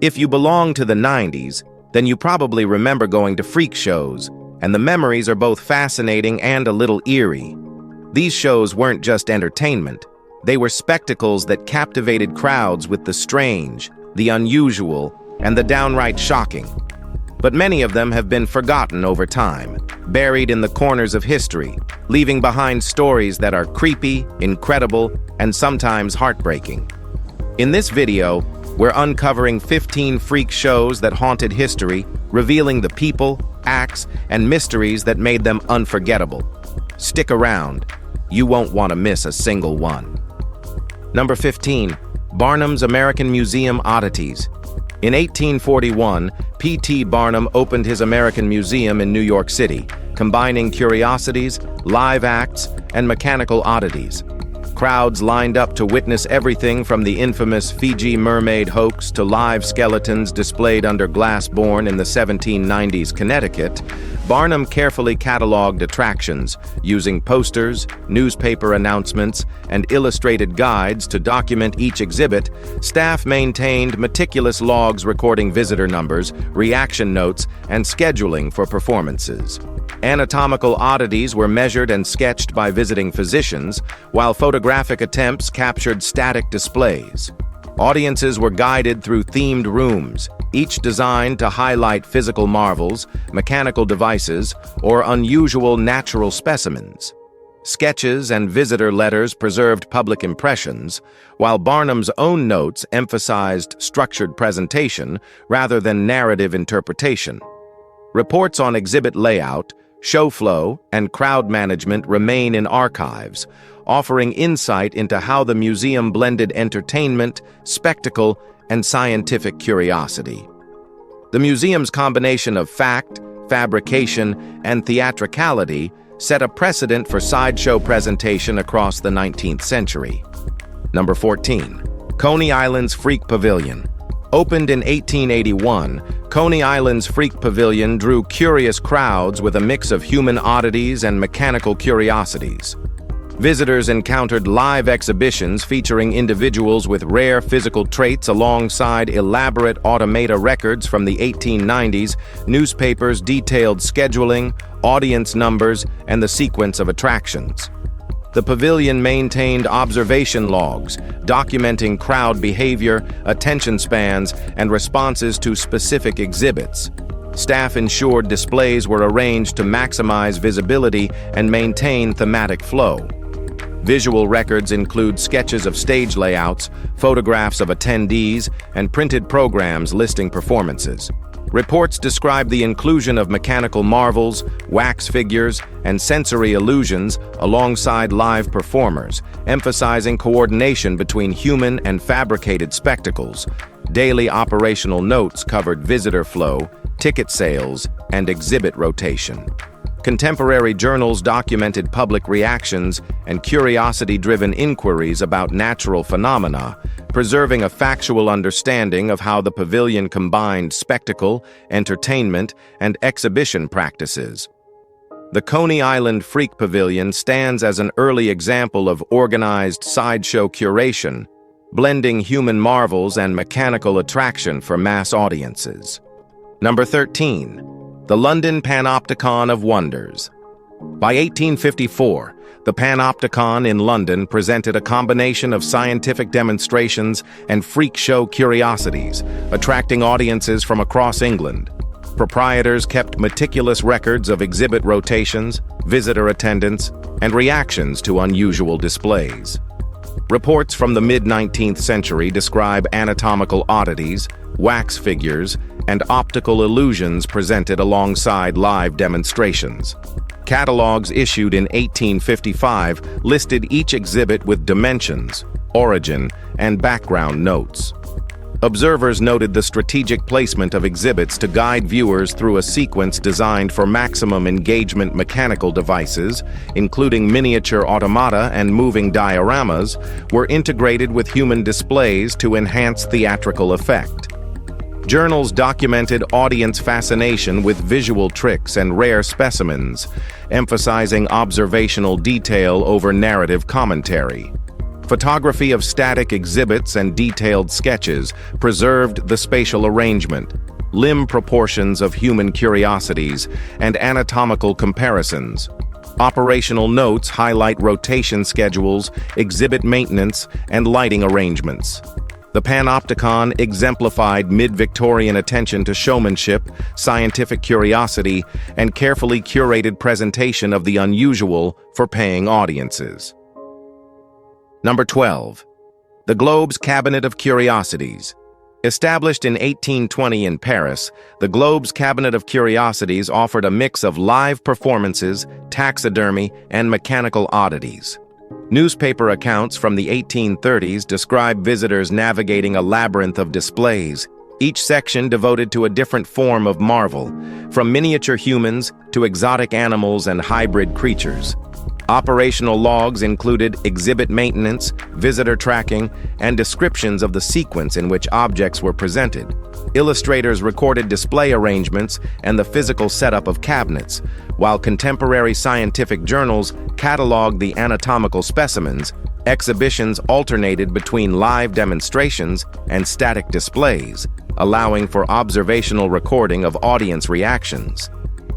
If you belong to the 90s, then you probably remember going to freak shows, and the memories are both fascinating and a little eerie. These shows weren't just entertainment. They were spectacles that captivated crowds with the strange, the unusual, and the downright shocking. But many of them have been forgotten over time, buried in the corners of history, leaving behind stories that are creepy, incredible, and sometimes heartbreaking. In this video, we're uncovering 15 freak shows that haunted history, revealing the people, acts, and mysteries that made them unforgettable. Stick around. You won't want to miss a single one. Number 15. Barnum's American Museum Oddities. In 1841, P.T. Barnum opened his American Museum in New York City, combining curiosities, live acts, and mechanical oddities. Crowds lined up to witness everything from the infamous Fiji mermaid hoax to live skeletons displayed under glass borne in the 1790s Connecticut. Barnum carefully cataloged attractions, using posters, newspaper announcements, and illustrated guides to document each exhibit. Staff maintained meticulous logs recording visitor numbers, reaction notes, and scheduling for performances. Anatomical oddities were measured and sketched by visiting physicians, while photographic attempts captured static displays. Audiences were guided through themed rooms, each designed to highlight physical marvels, mechanical devices, or unusual natural specimens. Sketches and visitor letters preserved public impressions, while Barnum's own notes emphasized structured presentation rather than narrative interpretation. Reports on exhibit layout, show flow, and crowd management remain in archives, offering insight into how the museum blended entertainment, spectacle, and scientific curiosity. The museum's combination of fact, fabrication, and theatricality set a precedent for sideshow presentation across the 19th century. Number 14. Coney Island's Freak Pavilion. Opened in 1881, Coney Island's Freak Pavilion drew curious crowds with a mix of human oddities and mechanical curiosities. Visitors encountered live exhibitions featuring individuals with rare physical traits alongside elaborate automata records from the 1890s. Newspapers detailed scheduling, audience numbers, and the sequence of attractions. The pavilion maintained observation logs, documenting crowd behavior, attention spans, and responses to specific exhibits. Staff ensured displays were arranged to maximize visibility and maintain thematic flow. Visual records include sketches of stage layouts, photographs of attendees, and printed programs listing performances. Reports describe the inclusion of mechanical marvels, wax figures, and sensory illusions alongside live performers, emphasizing coordination between human and fabricated spectacles. Daily operational notes covered visitor flow, ticket sales, and exhibit rotation. Contemporary journals documented public reactions and curiosity-driven inquiries about natural phenomena, preserving a factual understanding of how the pavilion combined spectacle, entertainment, and exhibition practices. The Coney Island Freak Pavilion stands as an early example of organized sideshow curation, blending human marvels and mechanical attraction for mass audiences. Number 13. The London Panopticon of Wonders. By 1854, the Panopticon in London presented a combination of scientific demonstrations and freak show curiosities, attracting audiences from across England. Proprietors kept meticulous records of exhibit rotations, visitor attendance, and reactions to unusual displays. Reports from the mid-19th century describe anatomical oddities, wax figures, and optical illusions presented alongside live demonstrations. Catalogs issued in 1855 listed each exhibit with dimensions, origin, and background notes. Observers noted the strategic placement of exhibits to guide viewers through a sequence designed for maximum engagement. Mechanical devices, including miniature automata and moving dioramas, were integrated with human displays to enhance theatrical effect. Journals documented audience fascination with visual tricks and rare specimens, emphasizing observational detail over narrative commentary. Photography of static exhibits and detailed sketches preserved the spatial arrangement, limb proportions of human curiosities, and anatomical comparisons. Operational notes highlight rotation schedules, exhibit maintenance, and lighting arrangements. The Panopticon exemplified mid-Victorian attention to showmanship, scientific curiosity, and carefully curated presentation of the unusual for paying audiences. Number 12. The Globe's Cabinet of Curiosities. Established in 1820 in Paris, the Globe's Cabinet of Curiosities offered a mix of live performances, taxidermy, and mechanical oddities. Newspaper accounts from the 1830s describe visitors navigating a labyrinth of displays, each section devoted to a different form of marvel, from miniature humans to exotic animals and hybrid creatures. Operational logs included exhibit maintenance, visitor tracking, and descriptions of the sequence in which objects were presented. Illustrators recorded display arrangements and the physical setup of cabinets, while contemporary scientific journals cataloged the anatomical specimens. Exhibitions alternated between live demonstrations and static displays, allowing for observational recording of audience reactions.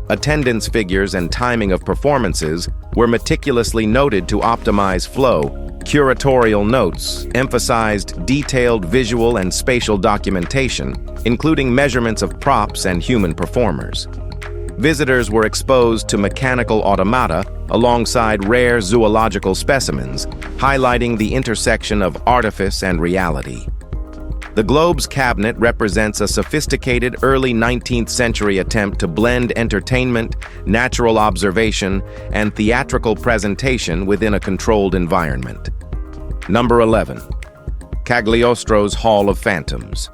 Attendance figures and timing of performances were meticulously noted to optimize flow. Curatorial notes emphasized detailed visual and spatial documentation, including measurements of props and human performers. Visitors were exposed to mechanical automata alongside rare zoological specimens, highlighting the intersection of artifice and reality. The Globe's cabinet represents a sophisticated early 19th century attempt to blend entertainment, natural observation, and theatrical presentation within a controlled environment. Number 11. Cagliostro's Hall of Phantoms.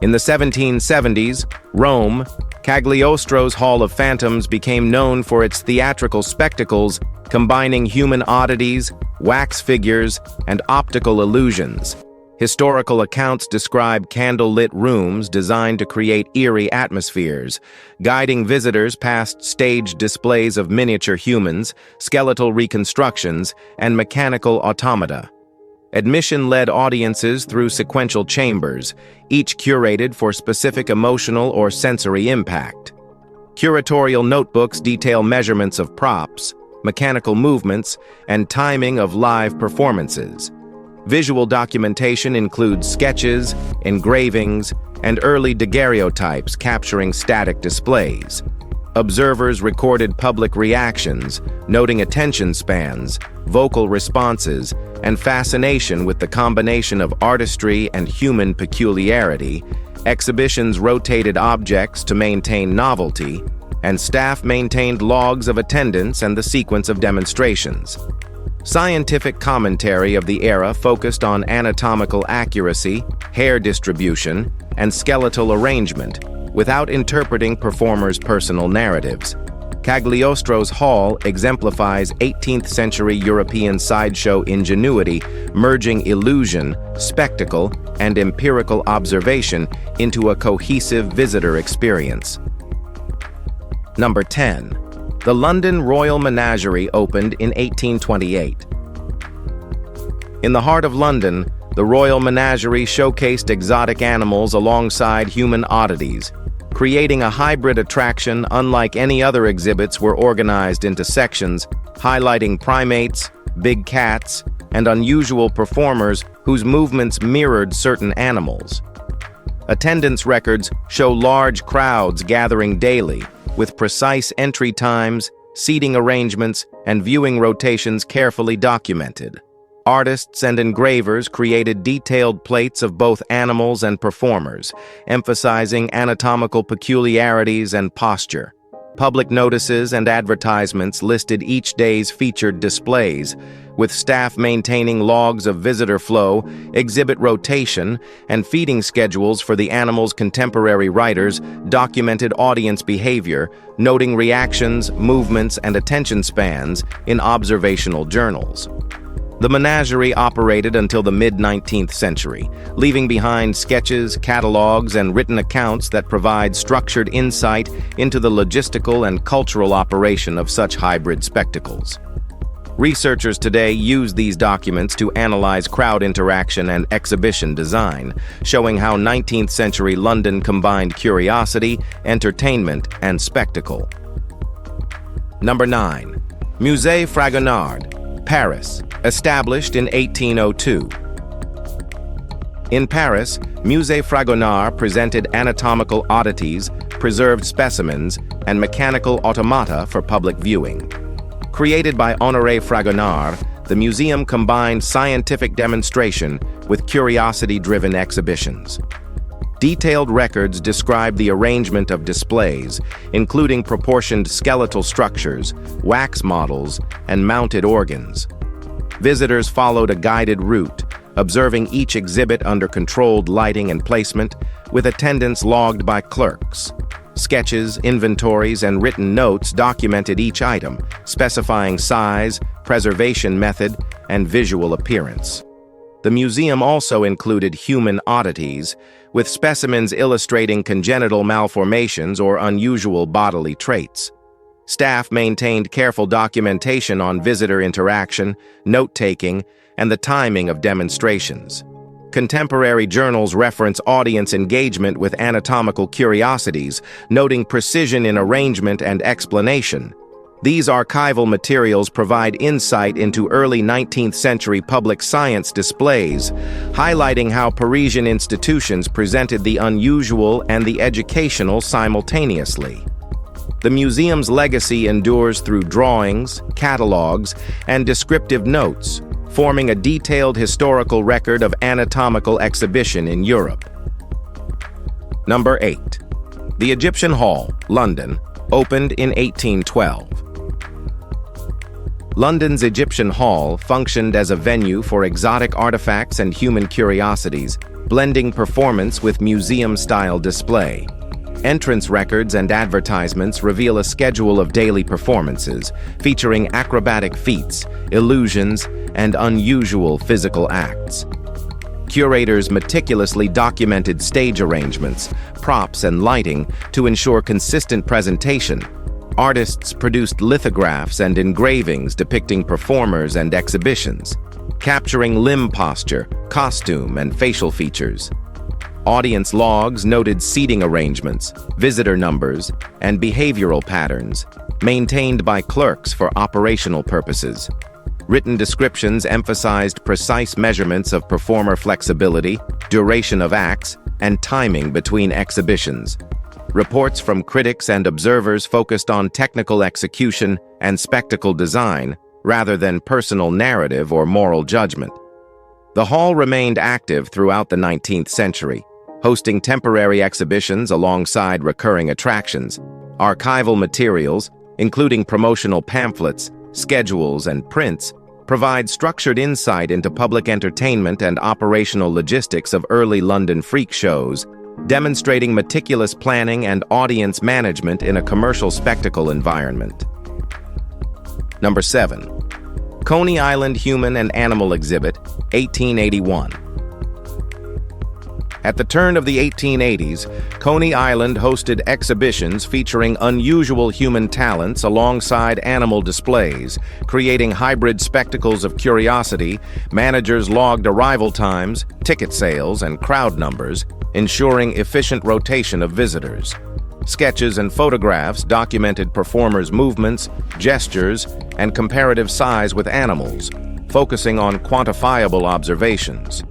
In the 1770s, Rome, Cagliostro's Hall of Phantoms became known for its theatrical spectacles combining human oddities, wax figures, and optical illusions. Historical accounts describe candle-lit rooms designed to create eerie atmospheres, guiding visitors past staged displays of miniature humans, skeletal reconstructions, and mechanical automata. Admission led audiences through sequential chambers, each curated for specific emotional or sensory impact. Curatorial notebooks detail measurements of props, mechanical movements, and timing of live performances. Visual documentation includes sketches, engravings, and early daguerreotypes capturing static displays. Observers recorded public reactions, noting attention spans, vocal responses, and fascination with the combination of artistry and human peculiarity. Exhibitions rotated objects to maintain novelty, and staff maintained logs of attendance and the sequence of demonstrations. Scientific commentary of the era focused on anatomical accuracy, hair distribution, and skeletal arrangement, without interpreting performers' personal narratives. Cagliostro's Hall exemplifies 18th century European sideshow ingenuity, merging illusion, spectacle, and empirical observation into a cohesive visitor experience. Number 10. The London Royal Menagerie opened in 1828. In the heart of London, the Royal Menagerie showcased exotic animals alongside human oddities, creating a hybrid attraction unlike any other. Exhibits were organized into sections, highlighting primates, big cats, and unusual performers whose movements mirrored certain animals. Attendance records show large crowds gathering daily, with precise entry times, seating arrangements, and viewing rotations carefully documented. Artists and engravers created detailed plates of both animals and performers, emphasizing anatomical peculiarities and posture. Public notices and advertisements listed each day's featured displays, with staff maintaining logs of visitor flow, exhibit rotation, and feeding schedules for the animals. Contemporary writers documented audience behavior, noting reactions, movements, and attention spans in observational journals. The menagerie operated until the mid-19th century, leaving behind sketches, catalogs, and written accounts that provide structured insight into the logistical and cultural operation of such hybrid spectacles. Researchers today use these documents to analyze crowd interaction and exhibition design, showing how 19th century London combined curiosity, entertainment, and spectacle. Number 9. Musée Fragonard, Paris, established in 1802. In Paris, Musée Fragonard presented anatomical oddities, preserved specimens, and mechanical automata for public viewing. Created by Honoré Fragonard, the museum combined scientific demonstration with curiosity-driven exhibitions. Detailed records describe the arrangement of displays, including proportioned skeletal structures, wax models, and mounted organs. Visitors followed a guided route, observing each exhibit under controlled lighting and placement, with attendance logged by clerks. Sketches, inventories, and written notes documented each item, specifying size, preservation method, and visual appearance. The museum also included human oddities, with specimens illustrating congenital malformations or unusual bodily traits. Staff maintained careful documentation on visitor interaction, note-taking, and the timing of demonstrations. Contemporary journals reference audience engagement with anatomical curiosities, noting precision in arrangement and explanation. These archival materials provide insight into early 19th century public science displays, highlighting how Parisian institutions presented the unusual and the educational simultaneously. The museum's legacy endures through drawings, catalogs, and descriptive notes, forming a detailed historical record of anatomical exhibition in Europe. Number 8. The Egyptian Hall, London, opened in 1812. London's Egyptian Hall functioned as a venue for exotic artifacts and human curiosities, blending performance with museum-style display. Entrance records and advertisements reveal a schedule of daily performances, featuring acrobatic feats, illusions, and unusual physical acts. Curators meticulously documented stage arrangements, props, and lighting to ensure consistent presentation. Artists produced lithographs and engravings depicting performers and exhibitions, capturing limb posture, costume, and facial features. Audience logs noted seating arrangements, visitor numbers, and behavioral patterns, maintained by clerks for operational purposes. Written descriptions emphasized precise measurements of performer flexibility, duration of acts, and timing between exhibitions. Reports from critics and observers focused on technical execution and spectacle design, rather than personal narrative or moral judgment. The hall remained active throughout the 19th century, hosting temporary exhibitions alongside recurring attractions. Archival materials, including promotional pamphlets, schedules, and prints, provide structured insight into public entertainment and operational logistics of early London freak shows, demonstrating meticulous planning and audience management in a commercial spectacle environment. Number 7. Coney Island Human and Animal Exhibit, 1881. At the turn of the 1880s, Coney Island hosted exhibitions featuring unusual human talents alongside animal displays, creating hybrid spectacles of curiosity. Managers logged arrival times, ticket sales, and crowd numbers, ensuring efficient rotation of visitors. Sketches and photographs documented performers' movements, gestures, and comparative size with animals, focusing on quantifiable observations.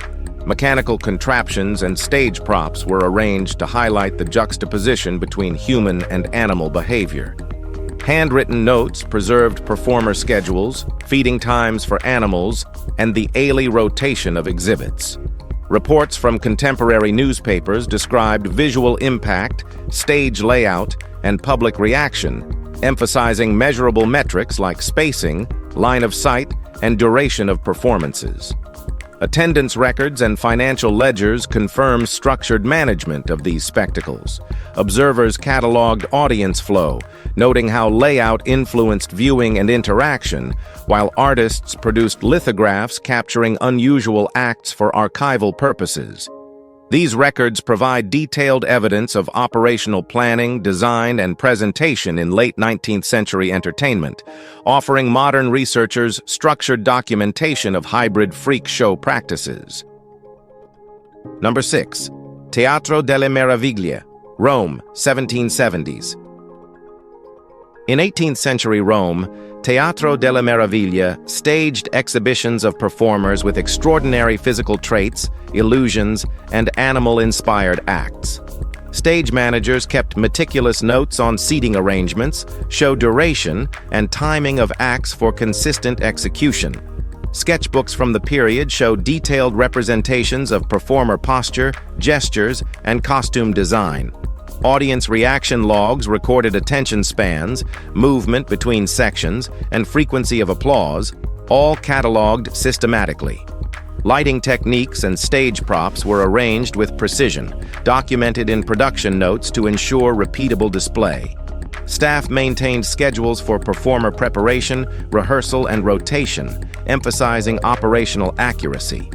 Mechanical contraptions and stage props were arranged to highlight the juxtaposition between human and animal behavior. Handwritten notes preserved performer schedules, feeding times for animals, and the daily rotation of exhibits. Reports from contemporary newspapers described visual impact, stage layout, and public reaction, emphasizing measurable metrics like spacing, line of sight, and duration of performances. Attendance records and financial ledgers confirm structured management of these spectacles. Observers cataloged audience flow, noting how layout influenced viewing and interaction, while artists produced lithographs capturing unusual acts for archival purposes. These records provide detailed evidence of operational planning, design, and presentation in late 19th century entertainment, offering modern researchers structured documentation of hybrid freak show practices. Number 6. Teatro delle Meraviglie, Rome, 1770s. In 18th century Rome, Teatro delle Meraviglie staged exhibitions of performers with extraordinary physical traits, illusions, and animal-inspired acts. Stage managers kept meticulous notes on seating arrangements, show duration, and timing of acts for consistent execution. Sketchbooks from the period show detailed representations of performer posture, gestures, and costume design. Audience reaction logs recorded attention spans, movement between sections, and frequency of applause, all cataloged systematically. Lighting techniques and stage props were arranged with precision, documented in production notes to ensure repeatable display. Staff maintained schedules for performer preparation, rehearsal, and rotation, emphasizing operational accuracy.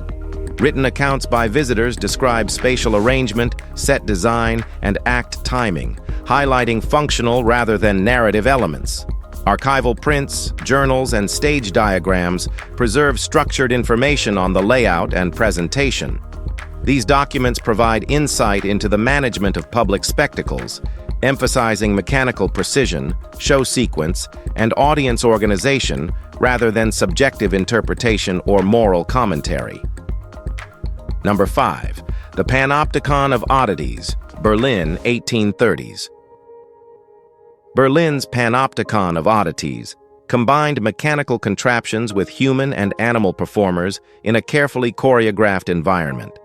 Written accounts by visitors describe spatial arrangement, set design, and act timing, highlighting functional rather than narrative elements. Archival prints, journals, and stage diagrams preserve structured information on the layout and presentation. These documents provide insight into the management of public spectacles, emphasizing mechanical precision, show sequence, and audience organization rather than subjective interpretation or moral commentary. Number 5. The Panopticon of Oddities, Berlin, 1830s. Berlin's Panopticon of Oddities combined mechanical contraptions with human and animal performers in a carefully choreographed environment.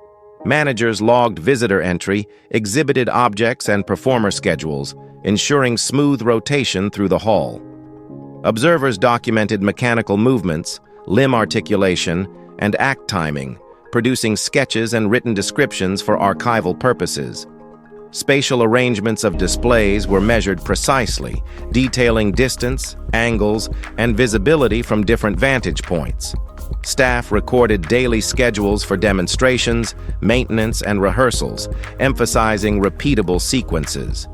Managers logged visitor entry, exhibited objects and performer schedules, ensuring smooth rotation through the hall. Observers documented mechanical movements, limb articulation, and act timing, producing sketches and written descriptions for archival purposes. Spatial arrangements of displays were measured precisely, detailing distance, angles, and visibility from different vantage points. Staff recorded daily schedules for demonstrations, maintenance, and rehearsals, emphasizing repeatable sequences.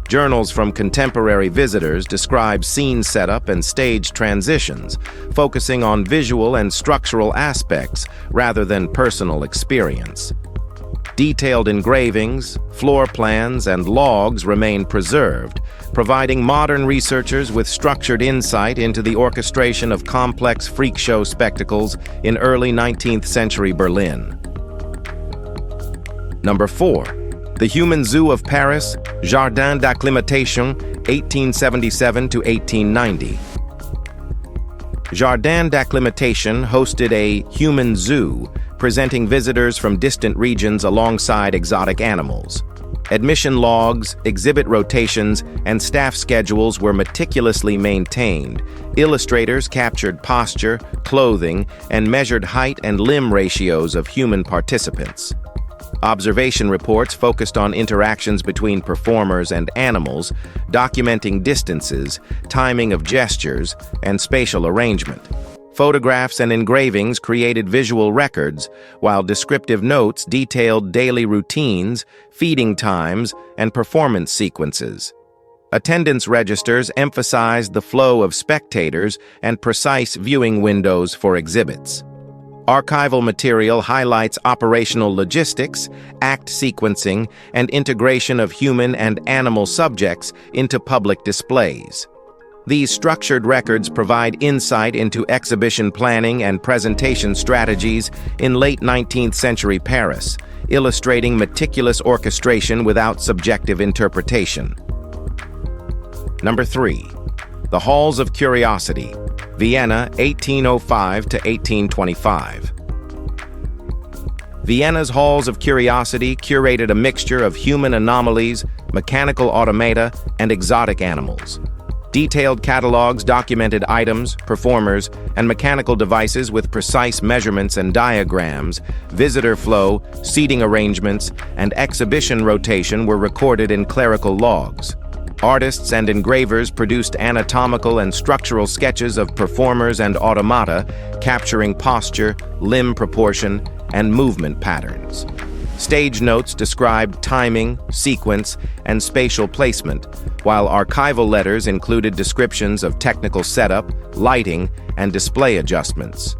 Journals from contemporary visitors describe scene setup and stage transitions, focusing on visual and structural aspects rather than personal experience. Detailed engravings, floor plans, and logs remain preserved, providing modern researchers with structured insight into the orchestration of complex freak show spectacles in early 19th century Berlin. Number 4. The Human Zoo of Paris, Jardin d'Acclimatation, 1877 to 1890. Jardin d'Acclimatation hosted a human zoo, presenting visitors from distant regions alongside exotic animals. Admission logs, exhibit rotations, and staff schedules were meticulously maintained. Illustrators captured posture, clothing, and measured height and limb ratios of human participants. Observation reports focused on interactions between performers and animals, documenting distances, timing of gestures, and spatial arrangement. Photographs and engravings created visual records, while descriptive notes detailed daily routines, feeding times, and performance sequences. Attendance registers emphasized the flow of spectators and precise viewing windows for exhibits. Archival material highlights operational logistics, act sequencing, and integration of human and animal subjects into public displays. These structured records provide insight into exhibition planning and presentation strategies in late 19th century Paris, illustrating meticulous orchestration without subjective interpretation. Number 3. The Halls of Curiosity, Vienna, 1805 to 1825. Vienna's Halls of Curiosity curated a mixture of human anomalies, mechanical automata, and exotic animals. Detailed catalogs documented items, performers, and mechanical devices with precise measurements and diagrams. Visitor flow, seating arrangements, and exhibition rotation were recorded in clerical logs. Artists and engravers produced anatomical and structural sketches of performers and automata, capturing posture, limb proportion, and movement patterns. Stage notes described timing, sequence, and spatial placement, while archival letters included descriptions of technical setup, lighting, and display adjustments.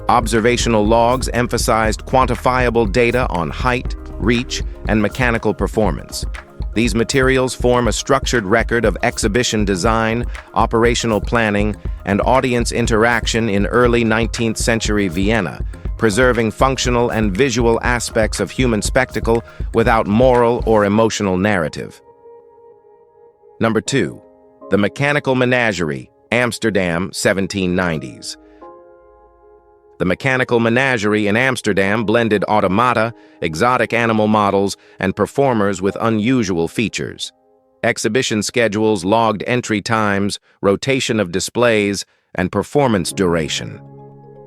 Observational logs emphasized quantifiable data on height, reach, and mechanical performance. These materials form a structured record of exhibition design, operational planning, and audience interaction in early 19th century Vienna, preserving functional and visual aspects of human spectacle without moral or emotional narrative. Number 2. The Mechanical Menagerie, Amsterdam, 1790s. The Mechanical Menagerie in Amsterdam blended automata, exotic animal models, and performers with unusual features. Exhibition schedules logged entry times, rotation of displays, and performance duration.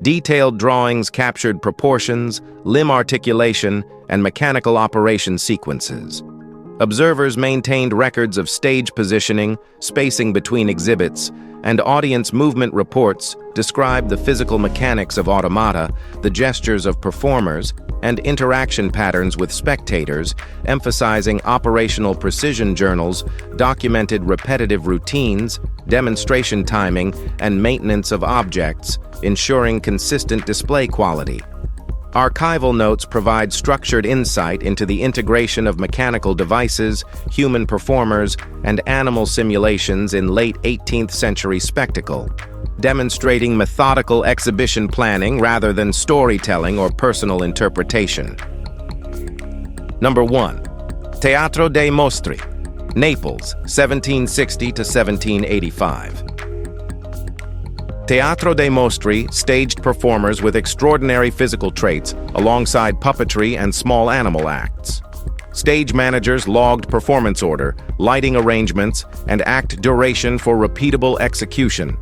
Detailed drawings captured proportions, limb articulation, and mechanical operation sequences. Observers maintained records of stage positioning, spacing between exhibits, and audience movement reports described the physical mechanics of automata, the gestures of performers, and interaction patterns with spectators, emphasizing operational precision. Journals documented repetitive routines, demonstration timing, and maintenance of objects, ensuring consistent display quality. Archival notes provide structured insight into the integration of mechanical devices, human performers, and animal simulations in late 18th century spectacle, demonstrating methodical exhibition planning rather than storytelling or personal interpretation. Number 1. Teatro dei Mostri, Naples, 1760 to 1785. Teatro dei Mostri staged performers with extraordinary physical traits alongside puppetry and small animal acts. Stage managers logged performance order, lighting arrangements, and act duration for repeatable execution.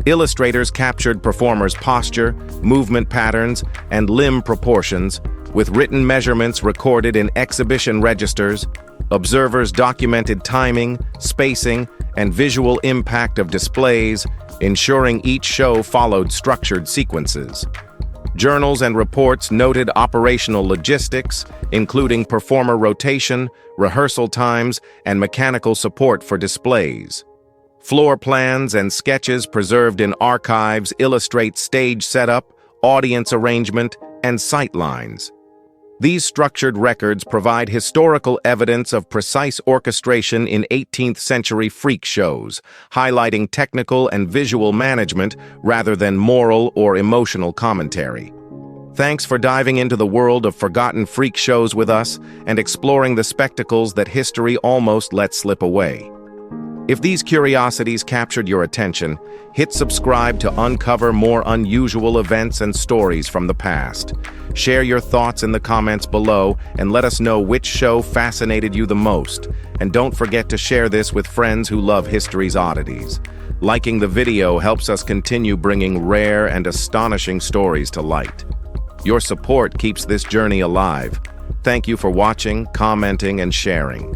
Illustrators captured performers' posture, movement patterns, and limb proportions, with written measurements recorded in exhibition registers. Observers documented timing, spacing, and visual impact of displays, ensuring each show followed structured sequences. Journals and reports noted operational logistics, including performer rotation, rehearsal times, and mechanical support for displays. Floor plans and sketches preserved in archives illustrate stage setup, audience arrangement, and sight lines. These structured records provide historical evidence of precise orchestration in 18th century freak shows, highlighting technical and visual management rather than moral or emotional commentary. Thanks for diving into the world of forgotten freak shows with us and exploring the spectacles that history almost let slip away. If these curiosities captured your attention, hit subscribe to uncover more unusual events and stories from the past. Share your thoughts in the comments below and let us know which show fascinated you the most. And don't forget to share this with friends who love history's oddities. Liking the video helps us continue bringing rare and astonishing stories to light. Your support keeps this journey alive. Thank you for watching, commenting, and sharing.